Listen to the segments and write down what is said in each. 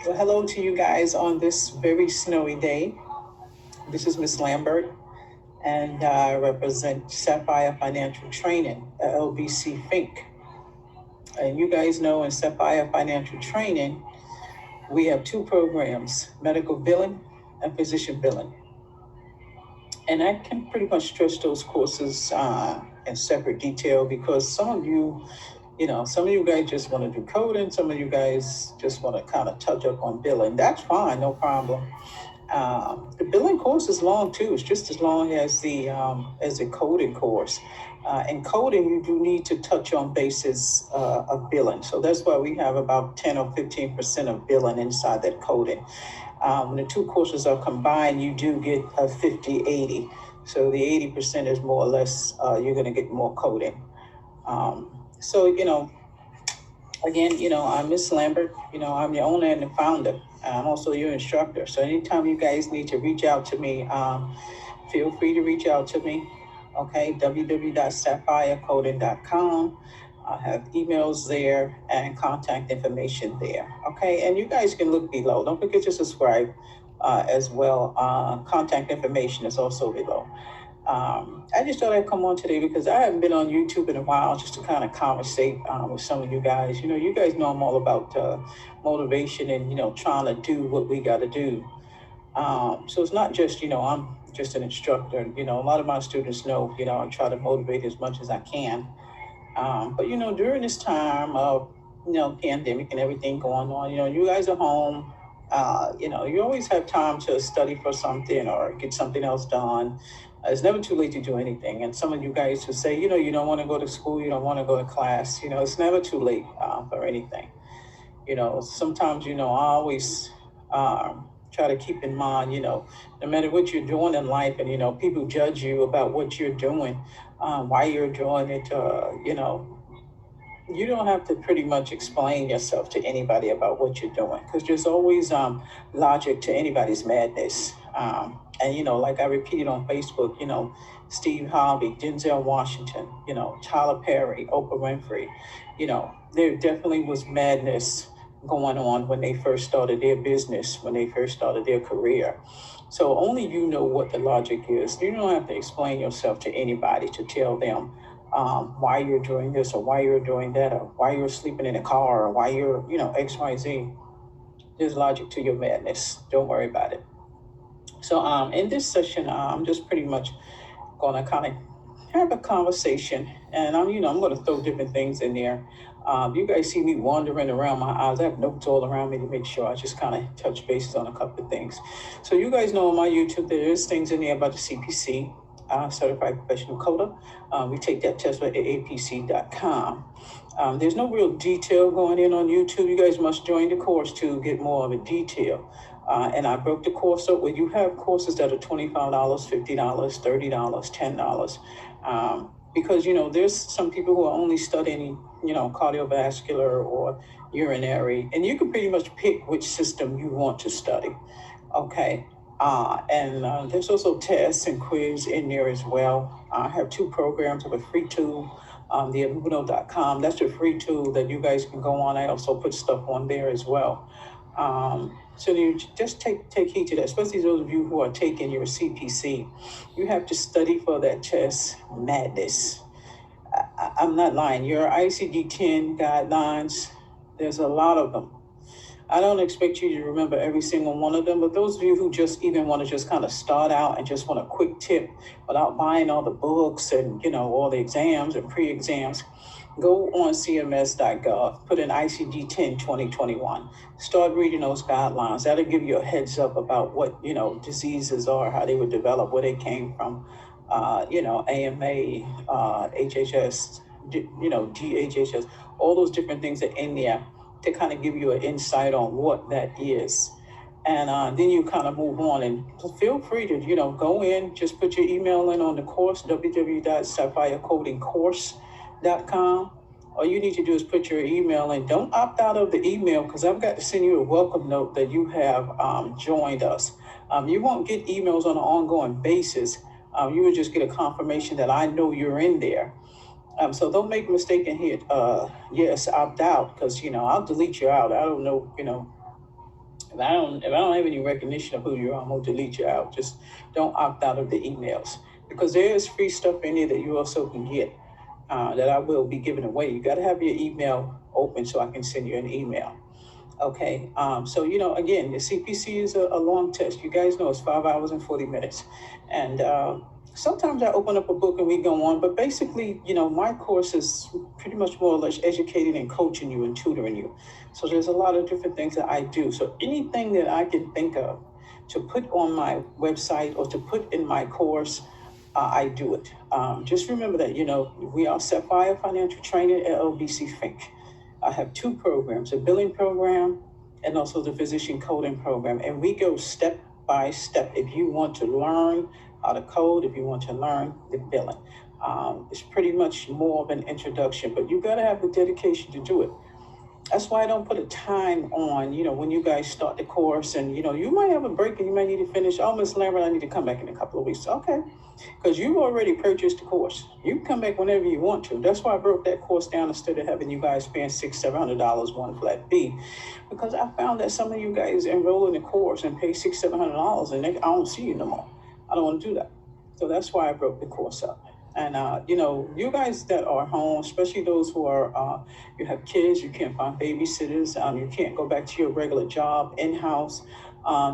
Well, hello to you guys on this very snowy day. This is Miss Lambert, and I represent Sapphire Financial Training, LBC Fink. And you guys know in Sapphire Financial Training, we have two programs, medical billing and physician billing. And I can pretty much stress those courses in separate detail because some of you guys just want to do coding. Some of you guys just want to kind of touch up on billing. That's fine, no problem. The billing course is long too. It's just as long as the coding course. In coding, you do need to touch on basis of billing. So that's why we have about 10 or 15% of billing inside that coding. When the two courses are combined, you do get a 50-80. So the 80% is more or less, you're going to get more coding. So, again, I'm Miss Lambert. I'm your owner and the founder. I'm also your instructor. So anytime you guys need to reach out to me, feel free to reach out to me. Okay, www.sapphirecoding.com. I have emails there and contact information there. Okay, and you guys can look below. Don't forget to subscribe as well. Contact information is also below. I just thought I'd come on today because I haven't been on YouTube in a while just to kind of conversate with some of you guys. You guys know I'm all about motivation and, trying to do what we got to do. So it's not just, I'm just an instructor. A lot of my students know, I try to motivate as much as I can. But, during this time of, pandemic and everything going on, you guys are home. You always have time to study for something or get something else done. It's never too late to do anything. And some of you guys who say, you don't want to go to school, you don't want to go to class, it's never too late for anything. Sometimes, I always try to keep in mind, no matter what you're doing in life and, people judge you about what you're doing, why you're doing it, you don't have to pretty much explain yourself to anybody about what you're doing because there's always logic to anybody's madness. And, like I repeated on Facebook, Steve Harvey, Denzel Washington, Tyler Perry, Oprah Winfrey, there definitely was madness going on when they first started their business, when they first started their career. So only you know what the logic is. You don't have to explain yourself to anybody to tell them why you're doing this or why you're doing that or why you're sleeping in a car or why you're, X, Y, Z. There's logic to your madness. Don't worry about it. So in this session, I'm just pretty much going to kind of have a conversation, and I'm going to throw different things in there. You guys see me wandering around my eyes. I have notes all around me to make sure I just kind of touch bases on a couple of things. So you guys know on my YouTube, there is things in there about the CPC, Certified Professional Coder. We take that test at apc.com. There's no real detail going in on YouTube. You guys must join the course to get more of a detail. And I broke the course up where you have courses that are $25, $50, $30, $10. Because, there's some people who are only studying, cardiovascular or urinary, and you can pretty much pick which system you want to study. Okay. And there's also tests and quiz in there as well. I have two programs of a free tool, the Aluno.com. That's a free tool that you guys can go on. I also put stuff on there as well. So you just take heed to that, especially those of you who are taking your CPC. You have to study for that test madness. I'm not lying. Your ICD-10 guidelines, there's a lot of them. I don't expect you to remember every single one of them, but those of you who just even want to just kind of start out and just want a quick tip without buying all the books and, all the exams and pre-exams, go on cms.gov, put in ICD-10 2021. Start reading those guidelines. That'll give you a heads up about what, diseases are, how they were developed, where they came from, AMA, HHS, DHHS, all those different things are in there to kind of give you an insight on what that is. And then you kind of move on and feel free to, go in, just put your email in on the course, www.sapphirecodingcourse.com. All you need to do is put your email in. Don't opt out of the email because I've got to send you a welcome note that you have joined us. You won't get emails on an ongoing basis. You will just get a confirmation that I know you're in there. So don't make a mistake and hit yes, opt out, because, I'll delete you out. I don't know, If I don't have any recognition of who you are, I'm gonna delete you out. Just don't opt out of the emails because there is free stuff in there that you also can get that I will be giving away. You got to have your email open so I can send you an email. Okay. So again, the CPC is a long test. You guys know it's 5 hours and 40 minutes, and sometimes I open up a book and we go on. But basically, my course is pretty much more or less educating and coaching you and tutoring you. So there's a lot of different things that I do. So anything that I can think of to put on my website or to put in my course, I do it. Just remember that, we are Sapphire Financial Training at LBC Fink. I have two programs, a billing program and also the physician coding program. And we go step by step. If you want to learn how to code, if you want to learn the billing, it's pretty much more of an introduction, but you got to have the dedication to do it. That's why I don't put a time on, when you guys start the course and, you might have a break and you might need to finish. Oh, Miss Lambert, I need to come back in a couple of weeks. Okay. Because you've already purchased the course. You can come back whenever you want to. That's why I broke that course down instead of having you guys paying $600-700 one flat fee. Because I found that some of you guys enroll in the course and pay $600-700 and I don't see you no more. I don't want to do that. So that's why I broke the course up. And, you guys that are home, especially those who are, you have kids, you can't find babysitters, you can't go back to your regular job in-house,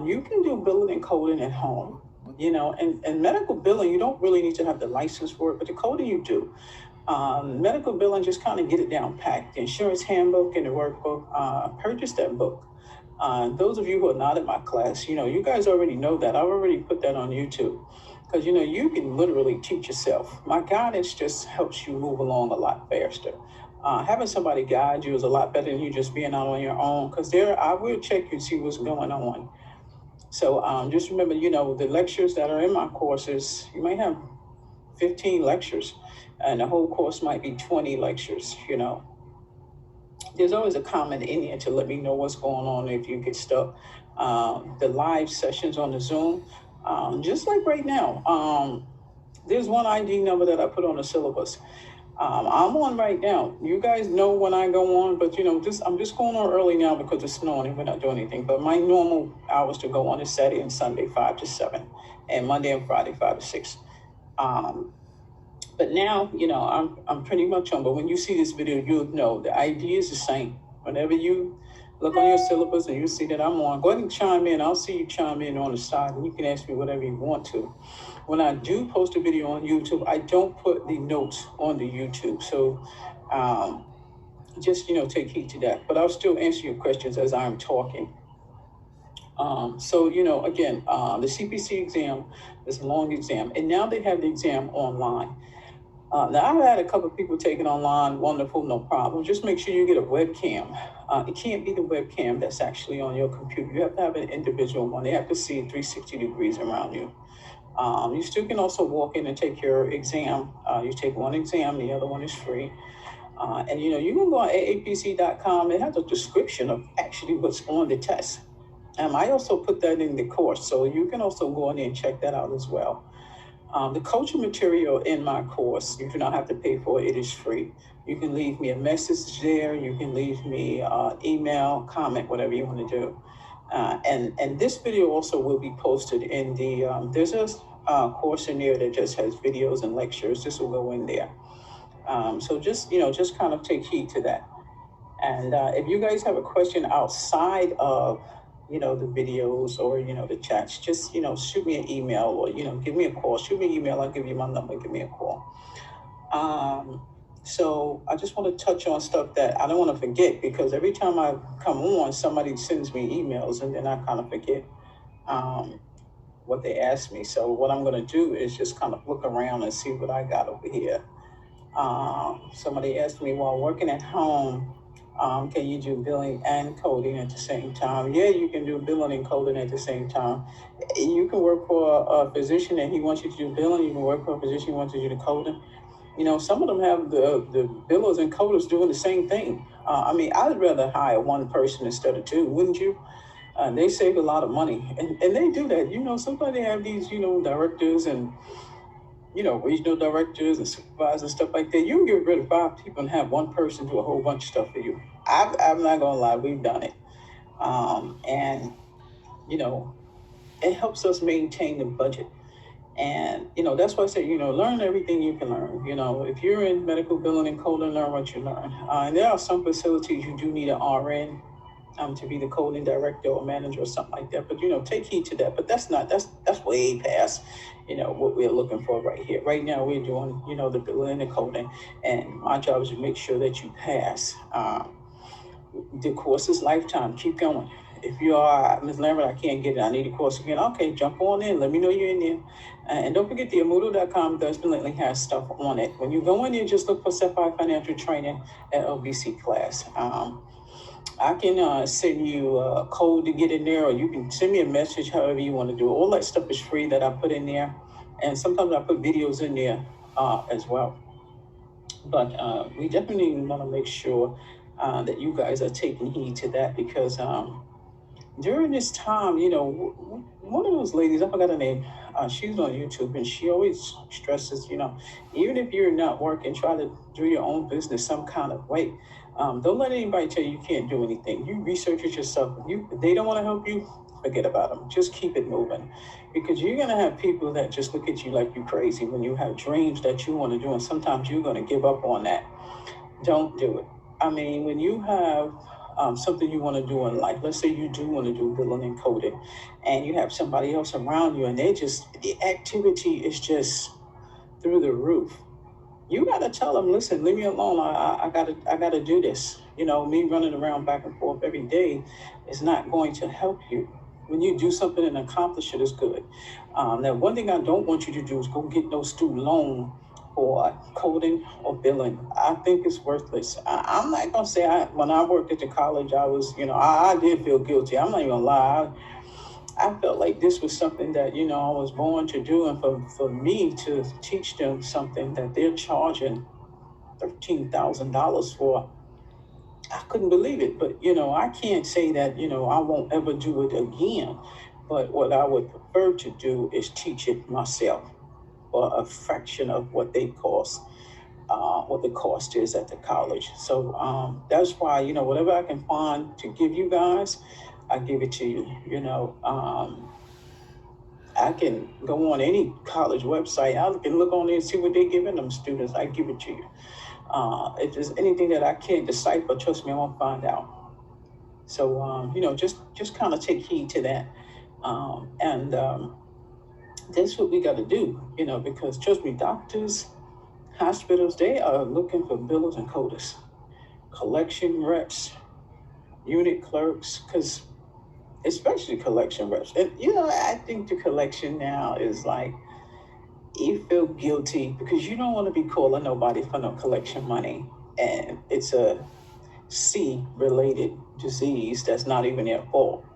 you can do billing and coding at home, and medical billing, you don't really need to have the license for it, but the coding you do. Medical billing, just kind of get it down packed. The insurance handbook and the workbook, purchase that book. Those of you who are not in my class, you guys already know that. I've already put that on YouTube. Because, you can literally teach yourself. My guidance just helps you move along a lot faster. Having somebody guide you is a lot better than you just being out on your own. Because I will check you and see what's going on. So just remember, the lectures that are in my courses, you might have 15 lectures. And the whole course might be 20 lectures, There's always a comment in there to let me know what's going on if you get stuck. The live sessions on the Zoom. Just like right now, there's one ID number that I put on the syllabus. I'm on right now. You guys know when I go on, but I'm just going on early now because it's snowing and we're not doing anything. But my normal hours to go on is Saturday and Sunday, 5 to 7, and Monday and Friday, 5 to 6. But now, I'm pretty much on. But when you see this video, you'll know the idea is the same. Whenever you look on your syllabus and you see that I'm on, go ahead and chime in. I'll see you chime in on the side, and you can ask me whatever you want to. When I do post a video on YouTube, I don't put the notes on the YouTube. So just, take heed to that. But I'll still answer your questions as I'm talking. So, again, the CPC exam is a long exam, and now they have the exam online. Now, I've had a couple of people take it online. Wonderful, no problem. Just make sure you get a webcam. It can't be the webcam that's actually on your computer. You have to have an individual one. They have to see 360 degrees around you. You still can also walk in and take your exam. You take one exam, the other one is free. And, you can go on aapc.com. It has a description of actually what's on the test. I also put that in the course, so you can also go in there and check that out as well. The coaching material in my course, you do not have to pay for it. It is free. You can leave me a message there. You can leave me email, comment, whatever you want to do. And this video also will be posted in the, there's a course in there that just has videos and lectures. This will go in there. So just kind of take heed to that. And if you guys have a question outside of, the videos or, the chats, just, shoot me an email or, give me a call. Shoot me an email. I'll give you my number. Give me a call. So I just want to touch on stuff that I don't want to forget, because every time I come on, somebody sends me emails and then I kind of forget what they asked me. So what I'm going to do is just kind of look around and see what I got over here. Somebody asked me, while working at home, can you do billing and coding at the same time? Yeah, you can do billing and coding at the same time. You can work for a physician and he wants you to do billing. You can work for a physician who wants you to do coding. Some of them have the billers and coders doing the same thing. I'd rather hire one person instead of two, wouldn't you? They save a lot of money. And they do that. Sometimes they have these, directors and, regional directors and supervisors and stuff like that. You can get rid of 5 people and have one person do a whole bunch of stuff for you. I'm not going to lie, we've done it. And you know, it helps us maintain the budget. And, that's why I say, learn everything you can learn. If you're in medical billing and coding, learn what you learn. And there are some facilities you do need an RN to be the coding director or manager or something like that. But, take heed to that. But that's way past, what we're looking for right here. Right now, we're doing, the billing and the coding. And my job is to make sure that you pass. The course is lifetime. Keep going. If you are Ms. Lambert, I can't get it. I need a course again. Okay, jump on in. Let me know you're in there. And don't forget the Amudo.com definitely has stuff on it. When you go in there, just look for Sapphire Financial Training at LBC class. I can send you a code to get in there, or you can send me a message, however you want to do it. All that stuff is free that I put in there. And sometimes I put videos in there as well. But we definitely want to make sure that you guys are taking heed to that, because during this time, one of those ladies, I forgot her name, she's on YouTube, and she always stresses, even if you're not working, try to do your own business some kind of way. Don't let anybody tell you can't do anything. You research it yourself. If they don't want to help you, forget about them. Just keep it moving, because you're going to have people that just look at you like you're crazy when you have dreams that you want to do, and sometimes you're going to give up on that. Don't do it. I mean, when you have something you want to do in life, let's say you do want to do billing and coding, and you have somebody else around you, and the activity is just through the roof. You got to tell them, listen, leave me alone. I gotta do this. Me running around back and forth every day is not going to help you. When you do something and accomplish it, is good. Now, one thing I don't want you to do is go get no student loan or coding or billing. I think it's worthless. I'm not gonna say when I worked at the college, I was, I did feel guilty. I'm not even gonna lie. I felt like this was something that, I was born to do. And for me to teach them something that they're charging $13,000 for, I couldn't believe it. But, I can't say that, I won't ever do it again. But what I would prefer to do is teach it myself for a fraction of what they cost. What the cost is at the college. So that's why, whatever I can find to give you guys, I give it to you. I can go on any college website. I can look on there and see what they're giving them students. I give it to you. If there's anything that I can't decipher, trust me, I won't find out. So, just kind of take heed to that. And that's what we got to do, because trust me, doctors, hospitals, they are looking for billers and coders, collection reps, unit clerks, because especially collection reps. And, I think the collection now is like, you feel guilty because you don't want to be calling nobody for no collection money. And it's a C-related disease that's not even their fault.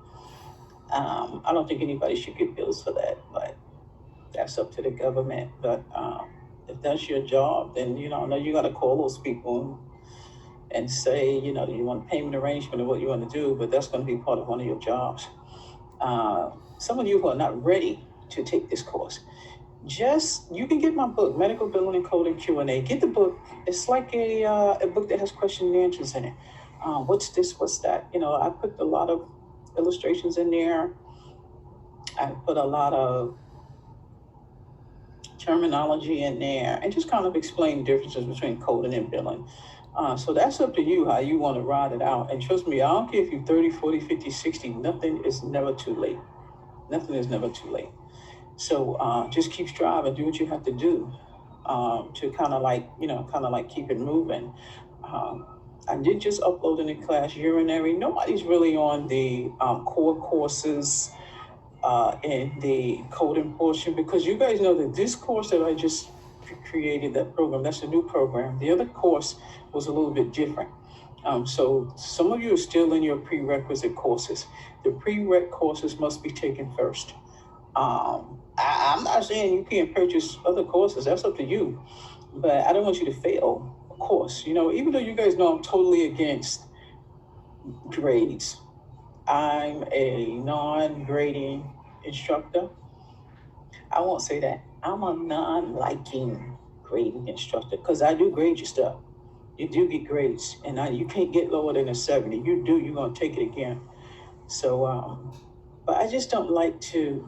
I don't think anybody should get bills for that, but that's up to the government. But if that's your job, then, you got to call those people and say, you want a payment arrangement of what you want to do, but that's going to be part of one of your jobs. Some of you who are not ready to take this course, you can get my book, Medical Billing and Coding Q&A. Get the book. It's like a book that has question and answers in it. What's this? What's that? I put a lot of illustrations in there. I put a lot of terminology in there and just kind of explain differences between coding and billing. So that's up to you how you want to ride it out. And trust me, I don't care if you're 30, 40, 50, 60, nothing is never too late. Nothing is never too late. So just keep striving, do what you have to do to kind of like keep it moving. I did just upload in the class urinary. Nobody's really on the core courses in the coding portion, because you guys know that this course that I just created, that program, that's a new program. The other course was a little bit different. So some of you are still in your prerequisite courses. The prereq courses must be taken first. I'm not saying you can't purchase other courses. That's up to you. But I don't want you to fail a course. Even though you guys know I'm totally against grades. I'm a non-grading instructor. I won't say that. I'm a non-liking grading instructor, because I do grade your stuff. You do get grades, and you can't get lower than a 70. You do, you're going to take it again. So But I just don't like to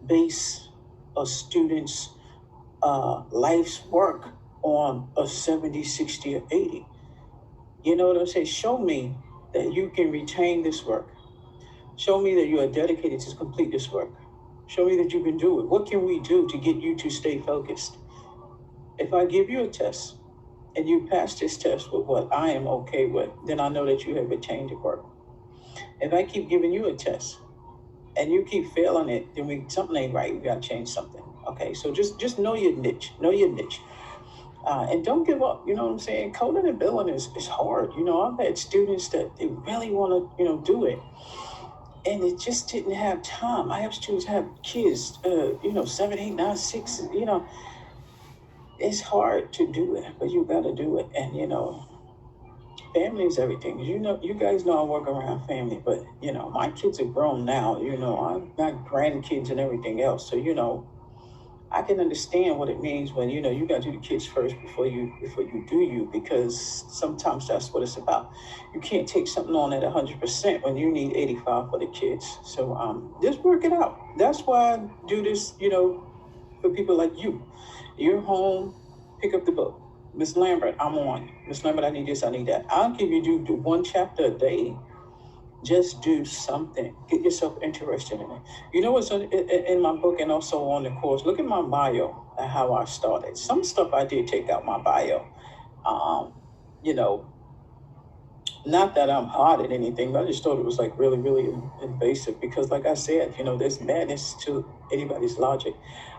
base a student's life's work on a 70, 60, or 80. You know what I'm saying? Show me that you can retain this work. Show me that you are dedicated to complete this work. Show me that you can do it. What can we do to get you to stay focused? If I give you a test and you pass this test with what I am okay with, then I know that you have retained the work. If I keep giving you a test and you keep failing it, then something ain't right. We gotta change something. Okay, so just know your niche. Know your niche. And don't give up. You know what I'm saying? Coding and billing is hard. You know, I've had students that they really want to, do it. And it just didn't have time. I have students have kids, 7, 8, 9, 6, it's hard to do it, but you got to do it. And, family is everything. You guys know I work around family, but, my kids are grown now. I've got grandkids and everything else. So, I can understand what it means when you got to do the kids first before you do you, because sometimes that's what it's about. You can't take something on at 100% when you need 85 for the kids. So just work it out. That's why I do this. For people like you. You're home, pick up the book. Miss Lambert, I'm on. Miss Lambert, I need this, I need that. I'll give you do one chapter a day. Just do something. Get yourself interested in it. You know what's in my book and also on the course? Look at my bio and how I started. Some stuff I did take out my bio. You know, not that I'm hard at anything, but I just thought it was like really, really invasive because, like I said, there's madness to anybody's logic.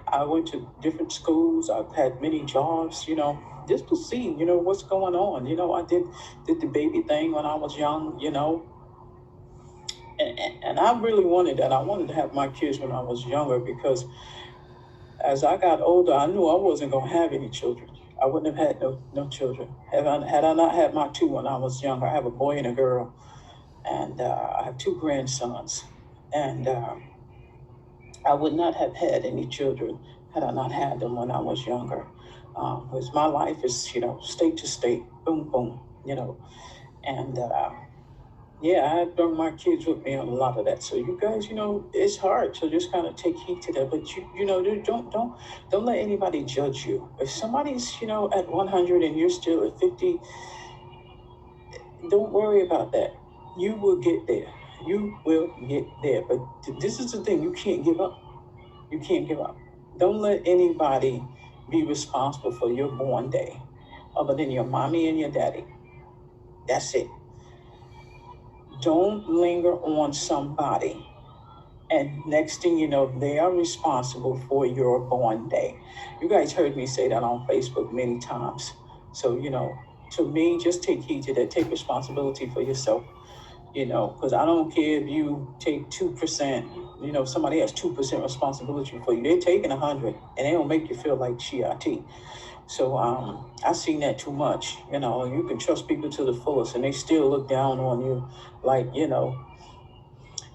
I went to different schools. I've had many jobs, just to see, what's going on. I did the baby thing when I was young, and I really wanted that. I wanted to have my kids when I was younger because as I got older, I knew I wasn't going to have any children. I wouldn't have had no children. Had I not had my two when I was younger, I have a boy and a girl, and I have two grandsons. And I would not have had any children had I not had them when I was younger. Because my life is, state to state, boom, boom, and yeah, I bring my kids with me on a lot of that. So you guys, it's hard. So just kind of take heed to that. But don't let anybody judge you. If somebody's, at 100 and you're still at 50, don't worry about that. You will get there. You will get there. But this is the thing. You can't give up. You can't give up. Don't let anybody be responsible for your born day other than your mommy and your daddy. That's it. Don't linger on somebody. And next thing you know, they are responsible for your born day. You guys heard me say that on Facebook many times. So, to me, just take heed to that. Take responsibility for yourself, because I don't care if you take 2%, somebody has 2% responsibility for you. They're taking 100 and they don't make you feel like GIT. So I've seen that too much. You can trust people to the fullest and they still look down on you like, you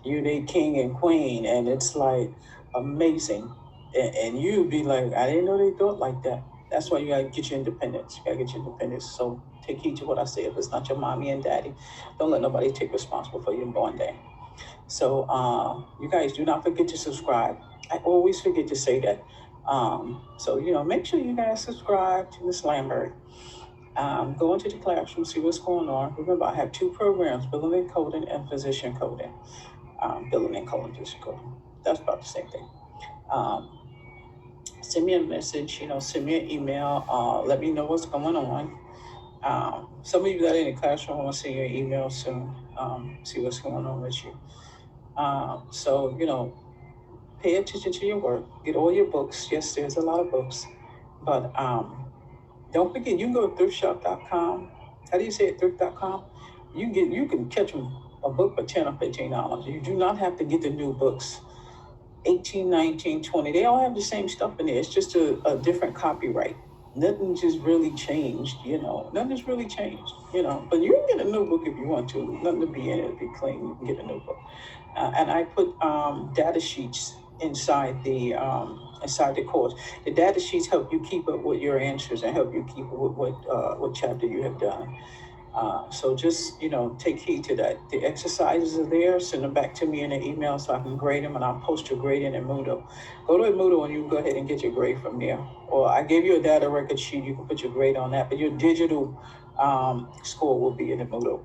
the king and queen. And it's like amazing. And you be like, I didn't know they thought like that. That's why you got to get your independence. You got to get your independence. So take heed to what I say. If it's not your mommy and daddy, don't let nobody take responsible for your born day. So you guys do not forget to subscribe. I always forget to say that. So, make sure you guys subscribe to Miss Lambert. Go into the classroom, see what's going on. Remember, I have two programs, billing and coding and physician coding. Billing and coding, physician coding. That's about the same thing. Send me a message, send me an email. Let me know what's going on. Some of you that are in the classroom, I want to send you an email soon. See what's going on with you. So, pay attention to your work. Get all your books. Yes, there's a lot of books. But don't forget, you can go to thriftshop.com. How do you say it, thrift.com? You can catch a book for $10 or $15. You do not have to get the new books. 18, 19, 20. They all have the same stuff in there. It's just a different copyright. Nothing just really changed, Nothing has really changed, But you can get a new book if you want to. Nothing to be in it. It'll be clean. You can get a new book. And I put data sheets inside the course. The data sheets help you keep up with your answers and help you keep up with what chapter you have done. So just, take heed to that. The exercises are there. Send them back to me in an email so I can grade them, and I'll post your grading in Moodle. Go to Moodle and you can go ahead and get your grade from there. Or I gave you a data record sheet. You can put your grade on that, but your digital score will be in the Moodle.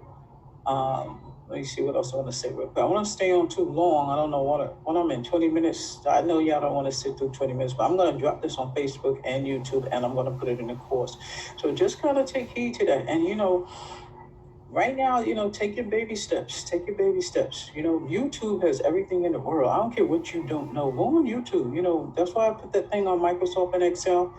Let me see what else I want to say real quick. I want to stay on too long. I don't know when I'm in 20 minutes. I know y'all don't want to sit through 20 minutes, but I'm going to drop this on Facebook and YouTube, and I'm going to put it in the course. So just kind of take heed to that. And, right now, take your baby steps. Take your baby steps. YouTube has everything in the world. I don't care what you don't know. Go on YouTube. That's why I put that thing on Microsoft and Excel.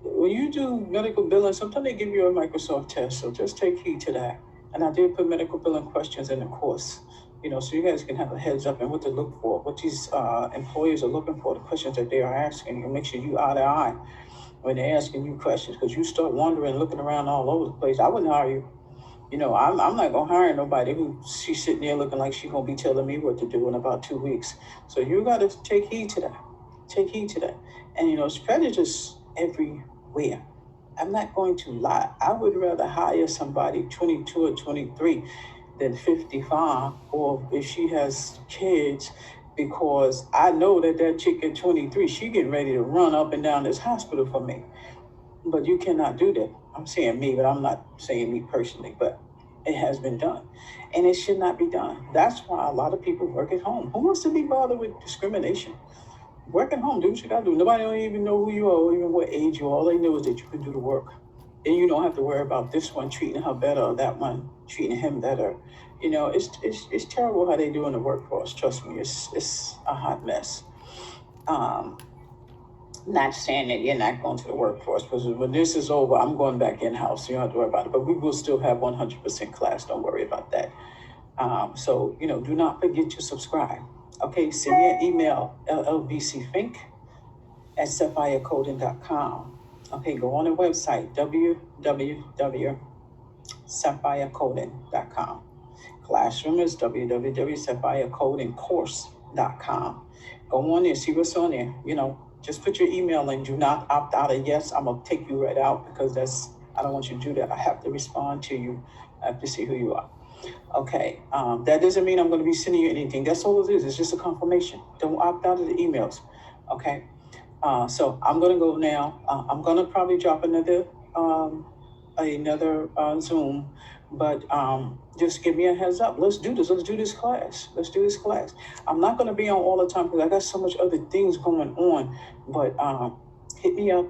When you do medical billing, sometimes they give you a Microsoft test. So just take heed to that. And I did put medical billing questions in the course, so you guys can have a heads up and what to look for, what these employers are looking for, the questions that they are asking, and make sure you eye to eye when they're asking you questions, because you start wandering, looking around all over the place. I wouldn't hire you. I'm not going to hire nobody who she's sitting there looking like she's going to be telling me what to do in about 2 weeks. So you got to take heed to that. Take heed to that. And, it's prejudice everywhere. I'm not going to lie. I would rather hire somebody 22 or 23 than 55, or if she has kids, because I know that chick at 23, she getting ready to run up and down this hospital for me. But you cannot do that. I'm saying me, but I'm not saying me personally, but it has been done. And it should not be done. That's why a lot of people work at home. Who wants to be bothered with discrimination? Work at home, do what you gotta do. Nobody don't even know who you are or even what age you are. All they know is that you can do the work. And you don't have to worry about this one treating her better or that one treating him better. It's terrible how they do in the workforce. Trust me, it's a hot mess. Not saying that you're not going to the workforce, because when this is over, I'm going back in-house, so you don't have to worry about it. But we will still have 100% class. Don't worry about that. So, do not forget to subscribe. Okay, send me an email, llbcfink@sapphirecoding.com. Okay, go on the website, www.sapphirecoding.com. Classroom is www.sapphirecodingcourse.com. Go on there, see what's on there. Just put your email in. Do not opt out of yes. I'm going to take you right out, because I don't want you to do that. I have to respond to you. I have to see who you are. Okay, that doesn't mean I'm going to be sending you anything. That's all it is. It's just a confirmation. Don't opt out of the emails. Okay, so I'm going to go now. I'm going to probably drop another Zoom, but just give me a heads up. Let's do this. Let's do this class. I'm not going to be on all the time because I got so much other things going on, but hit me up.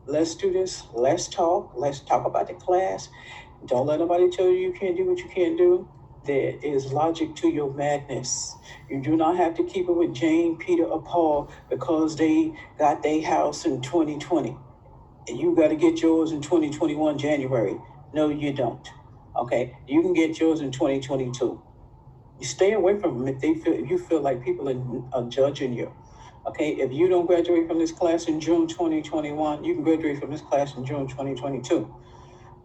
Let's do this. Let's talk. Let's talk about the class. Don't let nobody tell you can't do what you can't do. There is logic to your madness. You do not have to keep it with Jane, Peter, or Paul because they got their house in 2020. And you got to get yours in 2021 January. No, you don't. Okay? You can get yours in 2022. You stay away from them if you feel like people are judging you. Okay? If you don't graduate from this class in June 2021, you can graduate from this class in June 2022.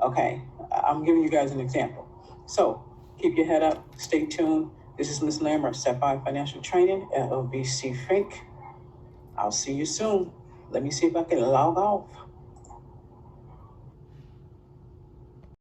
Okay? I'm giving you guys an example. So, keep your head up. Stay tuned. This is Ms. Lambert, Sapphire Financial Training, LLBC Fink. I'll see you soon. Let me see if I can log off.